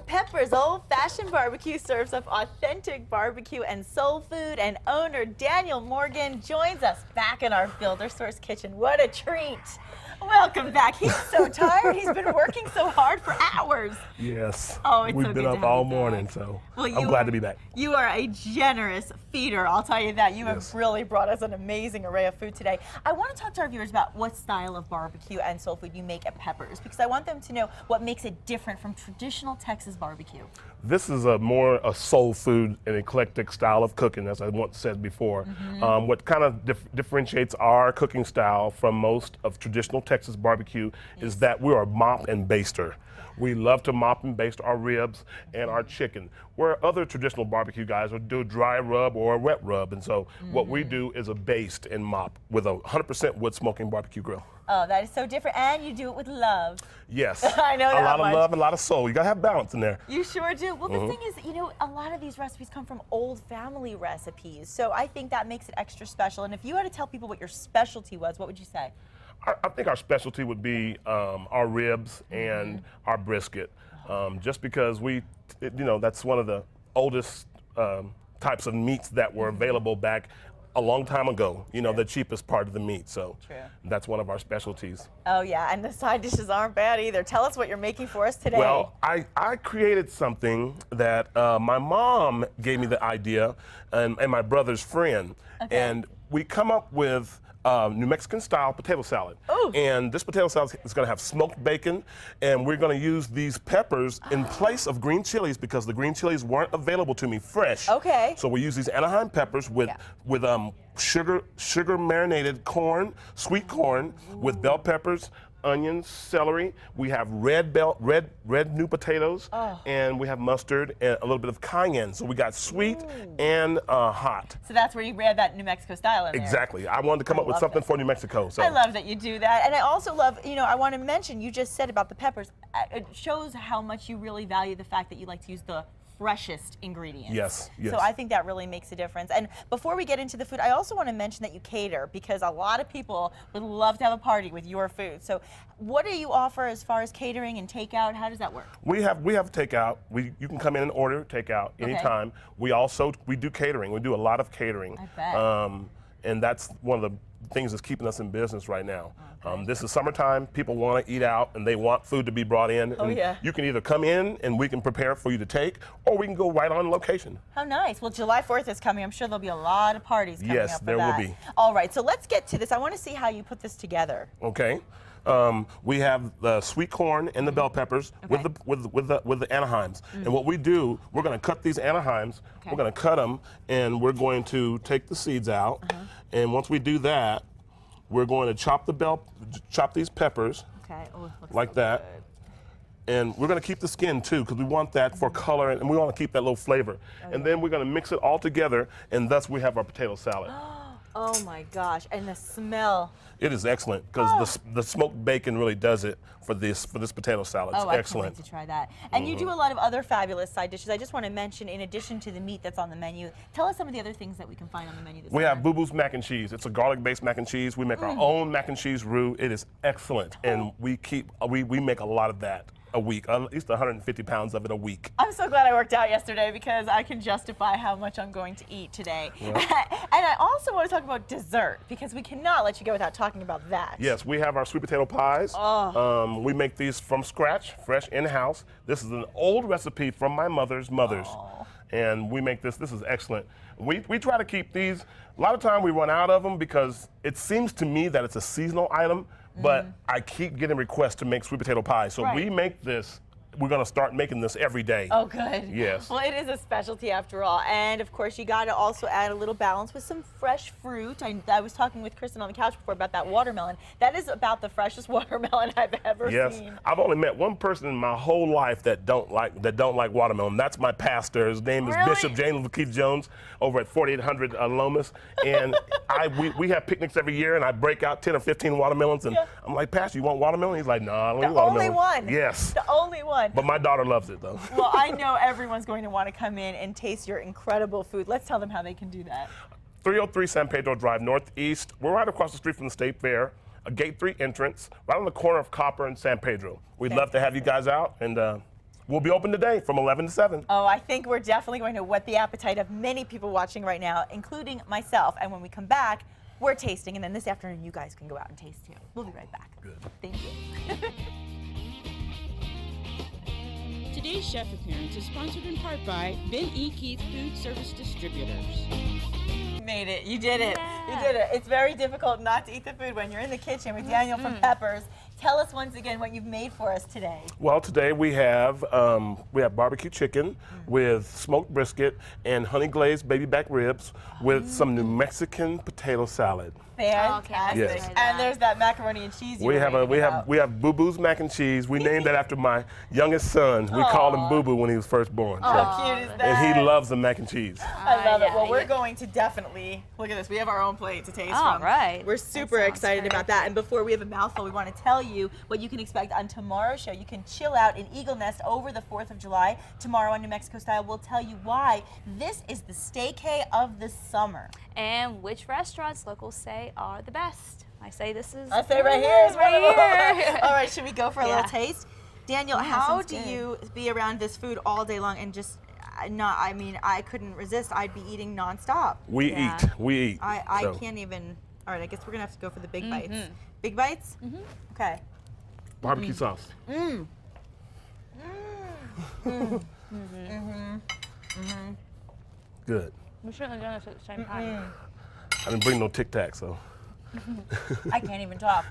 Peppers, Ole Fashion Barbecue serves up authentic barbecue and soul food, and owner Daniel Morgan joins us back in our Builder Source kitchen. What a treat. Welcome back. He's so tired. He's been working so hard for hours. Yes. Oh, it's We've so been good up to have all you morning, back. so Well, I'm glad to be back. You are a generous feeder, I'll tell you that. You Yes. have really brought us an amazing array of food today. I want to talk to our viewers about what style of barbecue and soul food you make at Peppers, because I want them to know what makes it different from traditional Texas barbecue. This is more a soul food and eclectic style of cooking, as I once said before. What kind of differentiates our cooking style from most of traditional Texas barbecue is that we are mop and baster. We love to mop and baste our ribs and our chicken, where other traditional barbecue guys would do a dry rub or a wet rub. And so what we do is a baste and mop with a 100% wood smoking barbecue grill. Oh, that is so different, and you do it with love. Yes. I know that A lot much. of love and a lot of soul. You gotta have balance in there. You sure do. Well, the thing is, you know, a lot of these recipes come from old family recipes, so I think that makes it extra special. And if you had to tell people what your specialty was, what would you say? I think our specialty would be our ribs and our brisket, just because that's one of the oldest types of meats that were available back a long time ago, the cheapest part of the meat. So that's one of our specialties. Oh yeah, and the side dishes aren't bad either. Tell us what you're making for us today. Well, I created something that my mom gave me the idea, and my brother's friend. Okay. And we come up with New Mexican style potato salad. Ooh. And this potato salad is going to have smoked bacon, and we're going to use these peppers in place of green chilies because the green chilies weren't available to me fresh. Okay. So we use these Anaheim peppers with sugar marinated corn, sweet corn, with bell peppers, onions, celery. We have red new potatoes, and we have mustard and a little bit of cayenne. So we got sweet and hot. So that's where you add that New Mexico style in there. Exactly. I wanted to come up with something for New Mexico. So. I love that you do that. And I also love, I want to mention, you just said about the peppers, it shows how much you really value the fact that you like to use the freshest ingredients. Yes, yes. So I think that really makes a difference. And before we get into the food, I also want to mention that you cater, because a lot of people would love to have a party with your food. So what do you offer as far as catering and takeout? How does that work? We have takeout. You can come in and order takeout anytime. We do catering. We do a lot of catering. I bet. And that's one of the things that's keeping us in business right now. This is summertime. People want to eat out and they want food to be brought in. Oh, yeah. You can either come in and we can prepare for you to take, or we can go right on location. How nice. Well, July 4th is coming. I'm sure there'll be a lot of parties coming up Yes, for there that. will be. All right, so let's get to this. I want to see how you put this together. Okay. We have the sweet corn and the bell peppers with the Anaheims. And what we do, we're going to cut these Anaheims. We're going to cut them, and we're going to take the seeds out. And once we do that, we're going to chop these peppers like that. And we're going to keep the skin too, because we want that for color, and we want to keep that little flavor. And then we're going to mix it all together, and thus we have our potato salad. Oh my gosh, and the smell. It is excellent, because the smoked bacon really does it for this potato salad. It's excellent. I can't wait to try that. And you do a lot of other fabulous side dishes. I just want to mention, in addition to the meat that's on the menu, tell us some of the other things that we can find on the menu this We have Boo Boo's mac and cheese. It's a garlic-based mac and cheese. We make our own mac and cheese roux. It is excellent, and we make a lot of that a week, at least 150 pounds of it a week. I'm so glad I worked out yesterday, because I can justify how much I'm going to eat today. And I also want to talk about dessert, because we cannot let you go without talking about that. Yes, we have our sweet potato pies. We make these from scratch, fresh in-house. This is an old recipe from my mother's. And we make this. This is excellent. We try to keep these. A lot of time we run out of them because it seems to me that it's a seasonal item, but I keep getting requests to make sweet potato pie. So we make this. We're going to start making this every day. Oh, good. Yes. Well, it is a specialty after all. And, of course, you got to also add a little balance with some fresh fruit. I was talking with Kristen on the couch before about that watermelon. That is about the freshest watermelon I've ever seen. I've only met one person in my whole life that don't like watermelon. That's my pastor. His name is Bishop James Keith Jones over at 4800 Lomas. And we have picnics every year, and I break out 10 or 15 watermelons. And I'm like, Pastor, you want watermelon? He's like, no, I don't eat watermelon. The only one. Yes. The only one. But my daughter loves it, though. Well, I know everyone's going to want to come in and taste your incredible food. Let's tell them how they can do that. 303 San Pedro Drive Northeast. We're right across the street from the State Fair. A Gate 3 entrance, right on the corner of Copper and San Pedro. We'd love to have you guys out, and We'll be open today from 11 to 7. Oh, I think we're definitely going to whet the appetite of many people watching right now, including myself. And when we come back, we're tasting, and then this afternoon you guys can go out and taste too. We'll be right back. Good. Thank you. Today's chef appearance is sponsored in part by Ben E. Keith Food Service Distributors. You made it. You did it. Yeah. You did it. It's very difficult not to eat the food when you're in the kitchen with Daniel from Peppers. Tell us once again what you've made for us today. Well, today we have barbecue chicken with smoked brisket and honey glazed baby back ribs with some New Mexican potato salad. Fantastic. Yes. And there's that macaroni and cheese. We have Boo Boo's mac and cheese. We named that after my youngest son. We called him Boo Boo when he was first born. How cute is that? And he loves the mac and cheese. I love it. yeah, Well, we're yeah. going to definitely, look at this, we have our own plate to taste All from. right. We're super sounds excited about that. And before we have a mouthful, we want to tell you what you can expect on tomorrow's show. You can chill out in Eagle Nest over the 4th of July. Tomorrow on New Mexico Style, we'll tell you why this is the staycay of the summer. And which restaurants locals say are the best. I say this is. I say right here is one of them. right here. All right, should we go for a Yeah. little taste? Daniel, Yeah, how sounds do good. you be around this food all day long and just I couldn't resist. I'd be eating nonstop. We Yeah. eat. I So, can't even. All right, I guess we're gonna have to go for the big bites. Big bites? Okay. Barbecue sauce. Good. We shouldn't have done this at the same time. I didn't bring no Tic Tac, so. I can't even talk.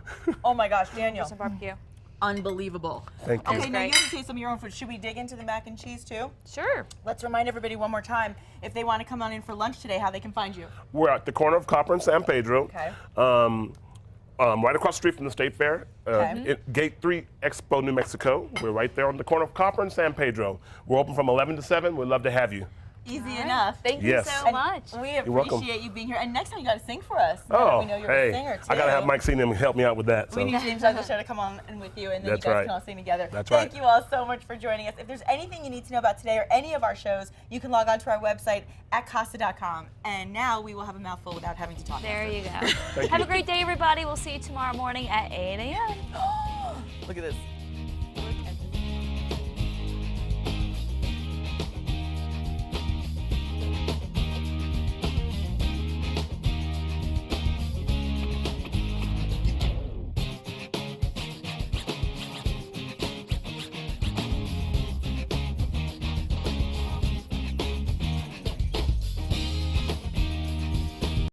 Oh my gosh, Daniel. Some barbecue. Unbelievable. Thank you. Okay, now you great. have to taste some of your own food. Should we dig into the mac and cheese too? Sure. Let's remind everybody one more time, if they want to come on in for lunch today, how they can find you. We're at the corner of Copper and San Pedro. Okay. Right across the street from the State Fair, Okay. Gate 3 Expo, New Mexico. We're right there on the corner of Copper and San Pedro. We're open from 11 to 7. We'd love to have you. Easy enough. Thank Yes. you so And much. We welcome. appreciate you being here. And next time you got to sing for us. Now that Oh, we know you're hey, a singer too. I gotta have Mike sing and help me out with that. So. We need James on the show to come on and with you, and then That's you guys right. can all sing together. That's Thank right. you all so much for joining us. If there's anything you need to know about today or any of our shows, you can log on to our website at Casa.com. And now we will have a mouthful without having to talk. There you go. Thank Have you. a great day, everybody. We'll see you tomorrow morning at 8 a.m. Look at this.